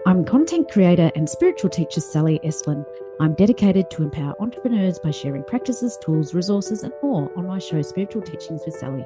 I'm content creator and spiritual teacher Sally Estlin. I'm dedicated to empower entrepreneurs by sharing practices, tools, resources, and more on my show, Spiritual Teachings with Sally.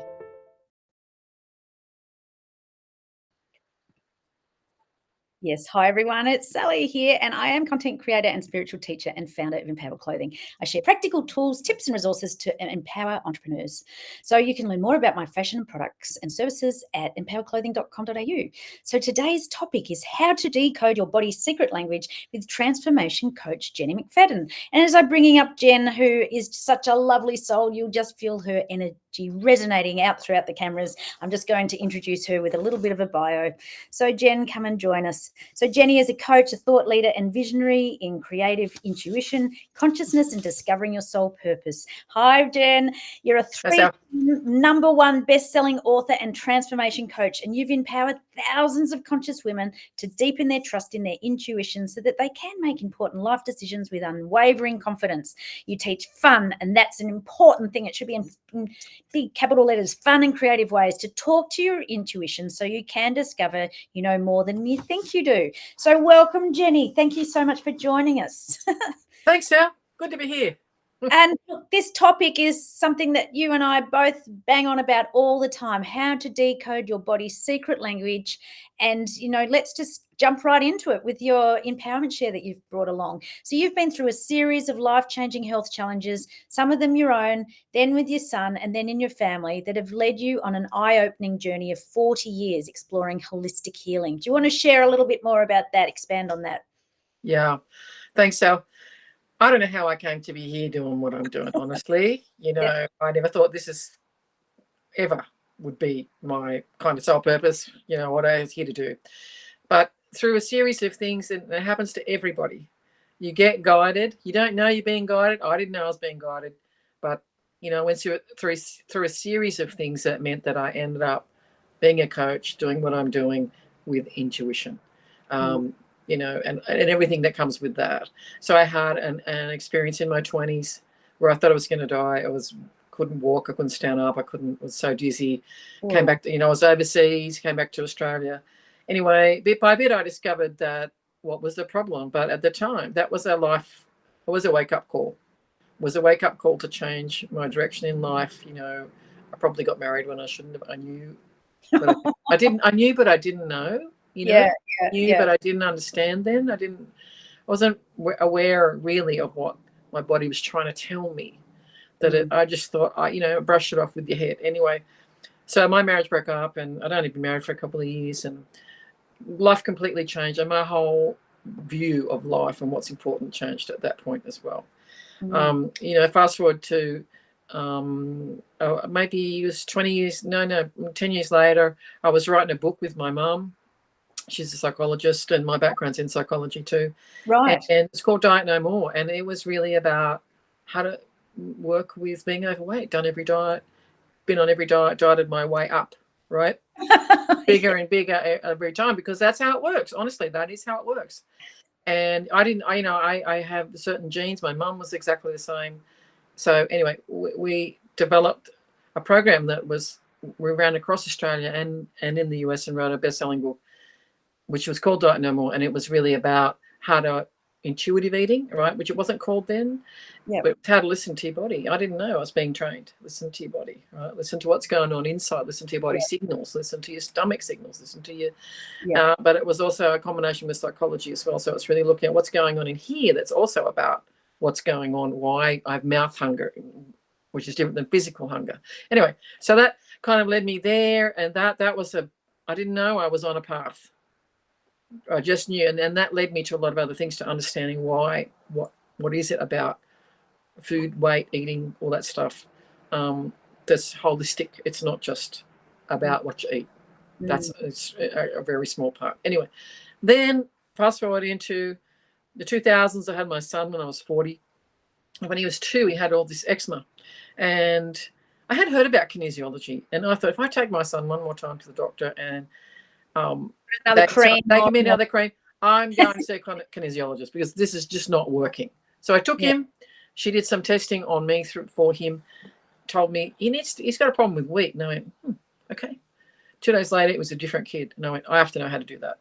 Yes, hi everyone, it's Sally here, and I am content creator and spiritual teacher and founder of Empower Clothing. I share practical tools, tips, and resources to empower entrepreneurs. So you can learn more about my fashion products and services at empowerclothing.com.au. So today's topic is how to decode your body's secret language with transformation coach Jenny McFadden. And as I'm bringing up Jen, who is such a lovely soul, you'll just feel her energy resonating out throughout the cameras. I'm just going to introduce her with a little bit of a bio. So Jen, come and join us. So Jenny is a coach, a thought leader and visionary in creative intuition, consciousness and discovering your soul purpose. Hi, Jen. You're a number one best-selling author and transformation coach, and you've empowered thousands of conscious women to deepen their trust in their intuition so that they can make important life decisions with unwavering confidence. You teach fun, and that's an important thing. It should be in big capital letters, fun and creative ways to talk to your intuition so you can discover you know more than you think you do. So welcome, Jenny. Thank you so much for joining us. Thanks, Sal. Good to be here. And this topic is something that you and I both bang on about all the time, how to decode your body's secret language. And, you know, let's just jump right into it with your empowerment share that you've brought along. So you've been through a series of life-changing health challenges, some of them your own, then with your son, and then in your family, that have led you on an eye-opening journey of 40 years exploring holistic healing. Do you want to share a little bit more about that, expand on that? Yeah. Thanks, Sal. I don't know how I came to be here doing what I'm doing, honestly. I never thought this ever would be my kind of sole purpose, what I was here to do. But through a series of things, and it happens to everybody, you get guided. You don't know you're being guided. I didn't know I was being guided. But, I went through a series of things that meant that I ended up being a coach, doing what I'm doing with intuition. And everything that comes with that. So I had an experience in my 20s where I thought I was going to die. Couldn't walk, I couldn't stand up, was so dizzy. Came back to, I was overseas, came back to Australia. Anyway, bit by bit, I discovered that what was the problem. But at the time, that was it was a wake-up call. It was a wake-up call to change my direction in life. I probably got married when I shouldn't have. I knew, but I knew, but I didn't know. But I didn't understand then. I wasn't aware really of what my body was trying to tell me. I just thought, brush it off with your head. Anyway, so my marriage broke up, and I'd only been married for a couple of years, and life completely changed, and my whole view of life and what's important changed at that point as well. Fast forward to maybe it was 10 years later, I was writing a book with my mum. She's a psychologist, and my background's in psychology too. Right. And it's called Diet No More. And it was really about how to work with being overweight, done every diet, been on every diet, dieted my way up, right? Bigger and bigger every time, because that's how it works. Honestly, that is how it works. And I have certain genes. My mum was exactly the same. So anyway, we developed a program that we ran across Australia and in the US, and wrote a best-selling book, which was called Diet No More. And it was really about intuitive eating, right? Which it wasn't called then, but how to listen to your body. I didn't know I was being trained. Listen to your body, right? Listen to what's going on inside. Listen to your body signals. Listen to your stomach signals. Listen to your. But it was also a combination with psychology as well. So it's really looking at what's going on in here. That's also about what's going on. Why I have mouth hunger, which is different than physical hunger. Anyway, so that kind of led me there, and that was I didn't know I was on a path. I just knew, and that led me to a lot of other things, to understanding why, what is it about food, weight, eating, all that stuff that's holistic. It's not just about what you eat. It's a very small part. Anyway, then fast forward into the 2000s, I had my son when I was 40. When he was 2, he had all this eczema, and I had heard about kinesiology, and I thought, if I take my son one more time to the doctor and another cream, another cream, I'm going to see a kinesiologist, because this is just not working. So I took him. She did some testing on me for him, told me he's got a problem with wheat. And I went, okay. 2 days later, it was a different kid. And I went, I have to know how to do that.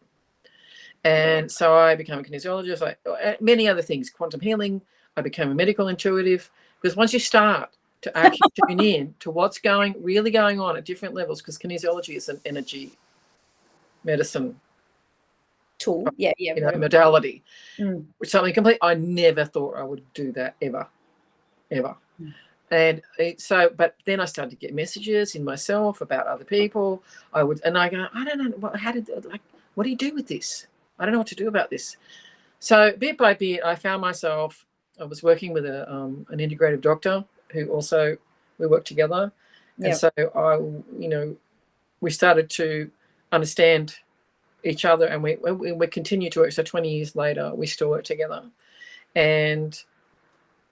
And so I became a kinesiologist, many other things, quantum healing. I became a medical intuitive, because once you start to actually tune in to what's really going on at different levels, because kinesiology is an energy medicine tool, modality, which something complete. I never thought I would do that ever. And but then I started to get messages in myself about other people. I go, I don't know, what do you do with this? I don't know what to do about this. So bit by bit, I found myself, I was working with an integrative doctor who also, we worked together. And so we started to understand each other, and we continue to work. So 20 years later, we still work together. And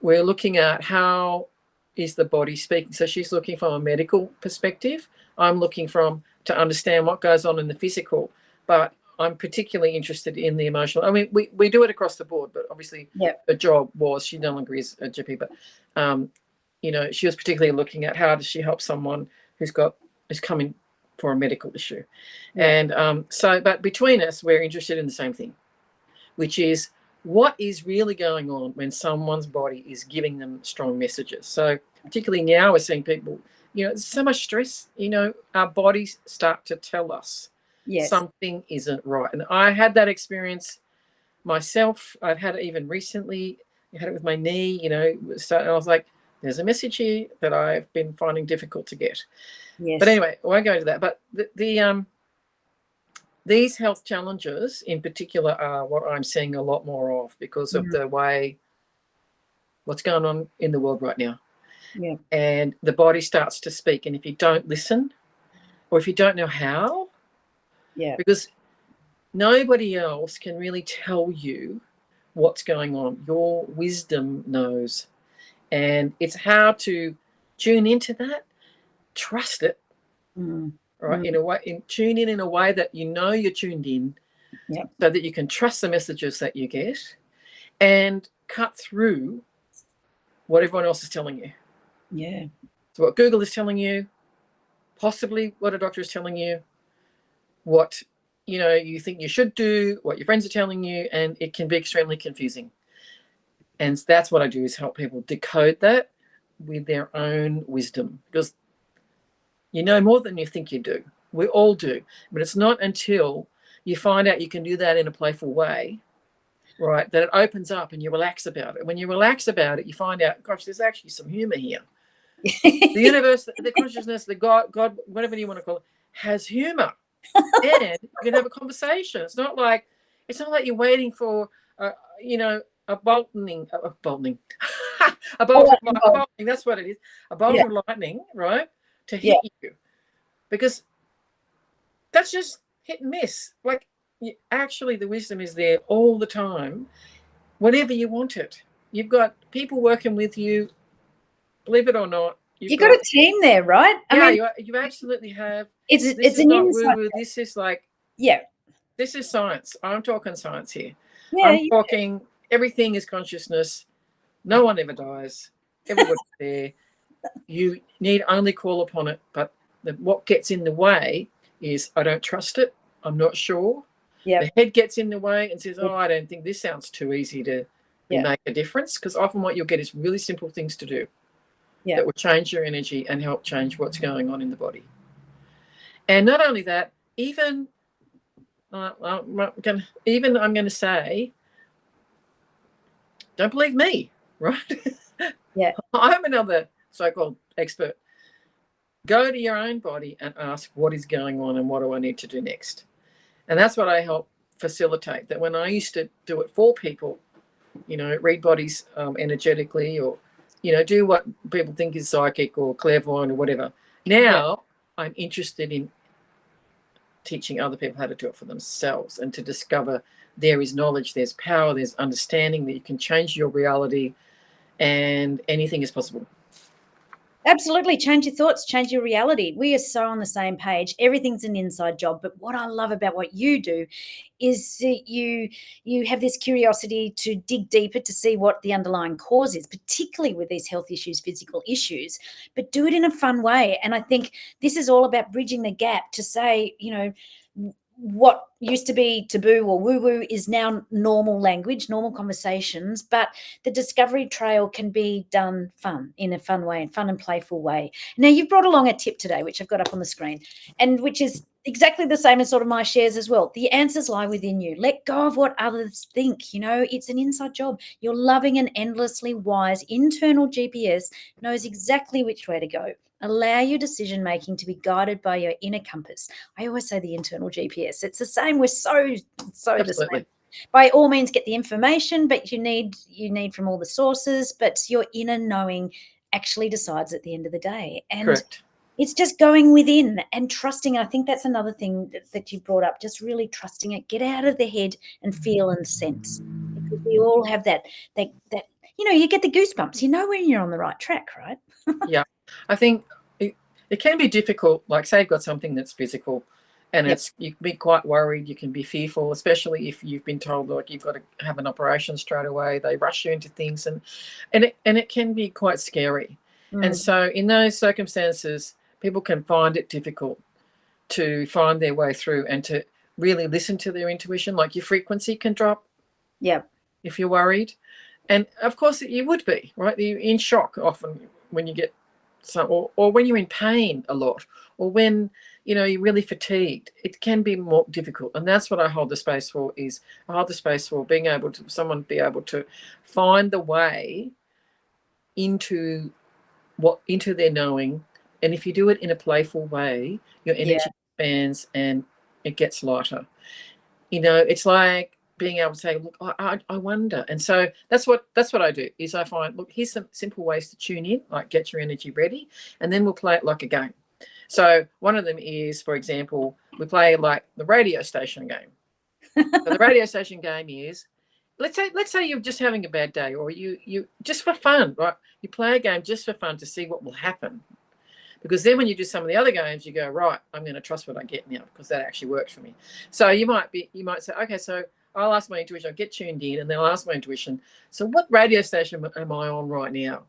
we're looking at how is the body speaking. So she's looking from a medical perspective. I'm looking to understand what goes on in the physical, but I'm particularly interested in the emotional. I mean, we do it across the board, but obviously her job was, she no longer is a GP, but she was particularly looking at how does she help someone who's coming for a medical issue. And but between us, we're interested in the same thing, which is what is really going on when someone's body is giving them strong messages. So particularly now we're seeing people, there's so much stress, our bodies start to tell us something isn't right. And I had that experience myself. I've had it even recently. I had it with my knee, and I was like, there's a message here that I've been finding difficult to get. But anyway, I won't go into that. But these health challenges in particular are what I'm seeing a lot more of because of the way what's going on in the world right now. And the body starts to speak. And if you don't listen, or if you don't know how, because nobody else can really tell you what's going on. Your wisdom knows. And it's how to tune into that, trust it, right? In a way, tune in a way that you're tuned in, so that you can trust the messages that you get and cut through what everyone else is telling you. So what Google is telling you, possibly what a doctor is telling you, what you think you should do, what your friends are telling you, and it can be extremely confusing. And that's what I do, is help people decode that with their own wisdom, because you know more than you think you do. We all do, but it's not until you find out you can do that in a playful way, right, that it opens up and you relax about it. When you relax about it, you find out, gosh, there's actually some humor here. The universe, the consciousness, the God, whatever you want to call it, has humor. And you can have a conversation. It's not like you're waiting for a bolting, a bolting. That's what it is. A bolt of lightning, right, to hit you, because that's just hit and miss. Like, actually, the wisdom is there all the time, whenever you want it. You've got people working with you, believe it or not. You've got a team there, right? I mean, you absolutely have. It's an not inside. woo-woo. This is like, this is science. I'm talking science here. I'm talking everything is consciousness. No one ever dies. Everybody's there. You need only call upon it. But what gets in the way is I don't trust it. I'm not sure. The head gets in the way and says, I don't think this sounds too easy to make a difference. Because often what you'll get is really simple things to do that will change your energy and help change what's going on in the body. And not only that, even I'm going to say, don't believe me, right? I'm another so-called expert. Go to your own body and ask what is going on and what do I need to do next. And that's what I help facilitate. That when I used to do it for people, read bodies energetically, or do what people think is psychic or clairvoyant or whatever. Now I'm interested in teaching other people how to do it for themselves and to discover there is knowledge, there's power, there's understanding that you can change your reality, and anything is possible. Absolutely. Change your thoughts, change your reality. We are so on the same page. Everything's an inside job. But what I love about what you do is that you have this curiosity to dig deeper to see what the underlying cause is, particularly with these health issues, physical issues, but do it in a fun way. And I think this is all about bridging the gap to say, what used to be taboo or woo-woo is now normal language, normal conversations, but the discovery trail can be done in a fun way, fun and playful way. Now, you've brought along a tip today, which I've got up on the screen, and which is exactly the same as sort of my shares as well. The answers lie within you. Let go of what others think. It's an inside job. Your loving and endlessly wise internal GPS knows exactly which way to go. Allow your decision making to be guided by your inner compass. I always say the internal GPS. It's the same. We're so the same. By all means, get the information, but you need from all the sources. But your inner knowing actually decides at the end of the day. And Correct. It's just going within and trusting. I think that's another thing that you brought up. Just really trusting it. Get out of the head and feel and sense, because we all have that. You get the goosebumps. When you're on the right track, right? Yeah, I think it can be difficult. Like, say you've got something that's physical, and you can be quite worried. You can be fearful, especially if you've been told like you've got to have an operation straight away. They rush you into things, and it can be quite scary. And so in those circumstances, people can find it difficult to find their way through and to really listen to their intuition. Like, your frequency can drop. Yeah. If you're worried. And of course you would be, right? You're in shock often when you get some, or when you're in pain a lot, or when you're really fatigued. It can be more difficult, and that's what I hold the space for. I hold the space for being able to find the way into their knowing. And if you do it in a playful way, your energy expands and it gets lighter. It's like being able to say, look, I wonder. And so that's what I do, is I find, look, here's some simple ways to tune in, like get your energy ready, and then we'll play it like a game. So one of them is, for example, we play like the radio station game. So the radio station game is, let's say you're just having a bad day, or you just for fun, right? You play a game just for fun to see what will happen. Because then when you do some of the other games, you go, right, I'm going to trust what I get now, because that actually works for me. So you might say, okay, so I'll ask my intuition, I'll get tuned in, and then I'll ask my intuition, so what radio station am I on right now?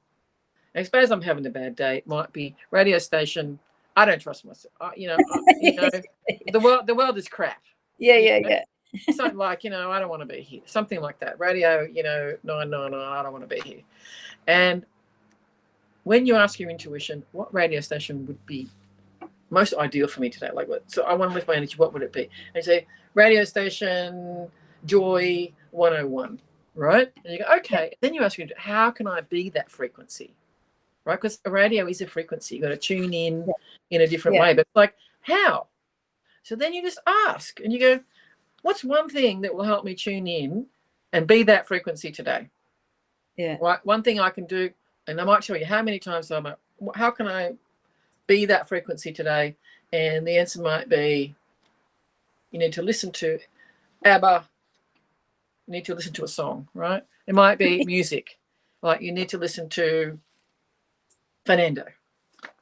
And suppose I'm having a bad day. It might be radio station, I don't trust myself. The world is crap. Yeah. Something like, I don't want to be here. Something like that. Radio, 999, I don't want to be here. And when you ask your intuition, what radio station would be most ideal for me today? Like, what? So I want to lift my energy. What would it be? And you say, radio station Joy 101, right? And you go, okay. Then you ask, how can I be that frequency, right? Because a radio is a frequency. You've got to tune in a different way. But it's like, how? So then you just ask, and you go, what's one thing that will help me tune in and be that frequency today? Yeah. Right. One thing I can do, and I might tell you how many times how can I be that frequency today? And the answer might be, you need to listen to ABBA. You need to listen to a song, right? It might be music. Like, you need to listen to Fernando.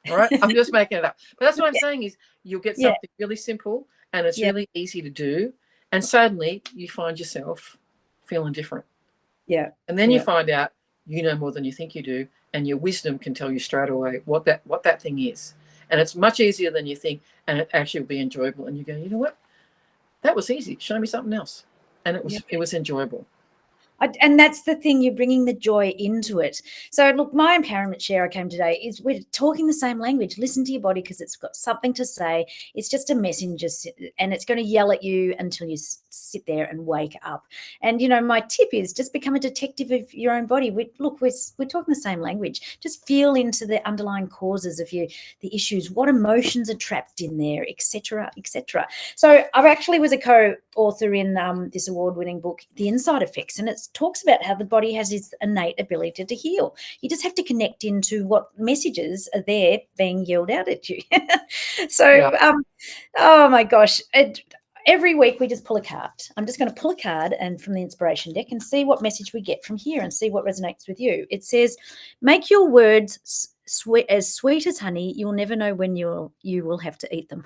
All right. I'm just making it up. But that's what I'm saying is, you'll get something really simple, and it's really easy to do. And suddenly you find yourself feeling different. Yeah. And then you find out you know more than you think you do, and your wisdom can tell you straight away what that thing is. And it's much easier than you think, and it actually will be enjoyable. And you go, you know what? That was easy. Show me something else. And it was enjoyable. And that's the thing, you're bringing the joy into it. So look, my empowerment share I came today is, we're talking the same language. Listen to your body, because it's got something to say. It's just a messenger, and it's going to yell at you until you sit there and wake up. And my tip is, just become a detective of your own body. We're talking the same language. Just feel into the underlying causes of the issues, what emotions are trapped in there, etc., etc. So I actually was a co-author in this award-winning book, The Inside Effects, and it talks about how the body has this innate ability to heal. You just have to connect into what messages are there being yelled out at you. So, oh my gosh. Every week we just pull a card. I'm just going to pull a card and from the inspiration deck and see what message we get from here and see what resonates with you. It says, make your words sweet as honey. You'll never know when you will have to eat them.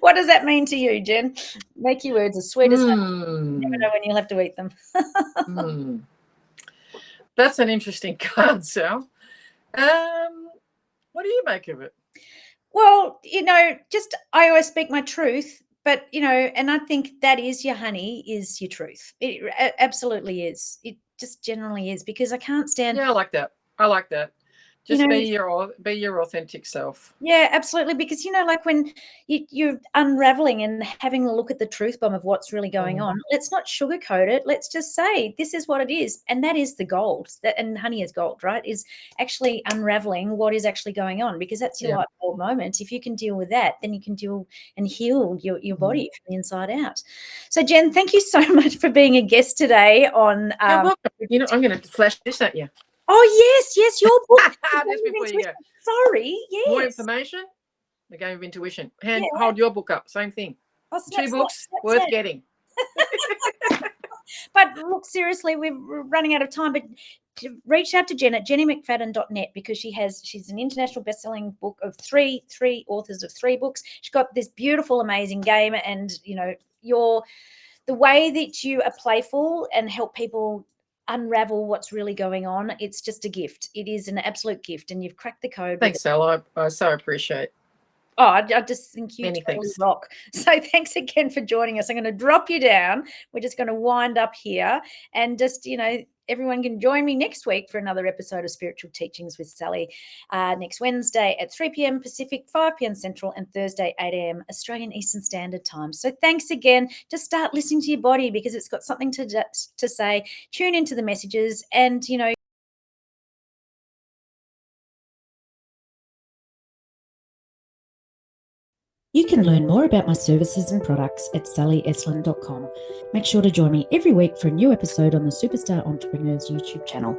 What does that mean to you, Jen? Make your words as sweet as honey. You never know when you'll have to eat them. That's an interesting card, Sal. What do you make of it? Well, I always speak my truth, But, and I think that is your honey, is your truth. It absolutely is. It just generally is, because I can't stand. Yeah, I like that. I like that. Just be your authentic self. Yeah, absolutely. Because, like when you're unraveling and having a look at the truth bomb of what's really going on, let's not sugarcoat it. Let's just say this is what it is. And that is the gold. And honey is gold, right? Is actually unraveling what is actually going on, because that's your light bulb moment. If you can deal with that, then you can deal and heal your body from the inside out. So, Jen, thank you so much for being a guest today on. You're welcome. I'm going to flash this at you. Oh, yes, your book. Just before you go. Sorry, yes. More information, The Game of Intuition. Hold your book up, same thing. Oh, 2 books worth getting. But look, seriously, we're running out of time, but reach out to Jen at jennymcfadden.net, because she's an international best-selling book of three authors of 3 books. She's got this beautiful, amazing game, and, the way that you are playful and help people unravel what's really going on, it's just a gift. It is an absolute gift, and you've cracked the code. Thanks, Sal. I so appreciate. Oh, I just think you totally rock. So thanks again for joining us. I'm going to drop you down. We're just going to wind up here, and just, everyone can join me next week for another episode of Spiritual Teachings with Sally, next Wednesday at 3 p.m. Pacific, 5 p.m. Central, and Thursday, 8 a.m. Australian Eastern Standard Time. So thanks again. Just start listening to your body, because it's got something to say. Tune into the messages, and, You can learn more about my services and products at sallyeslin.com. Make sure to join me every week for a new episode on the Superstar Entrepreneurs YouTube channel.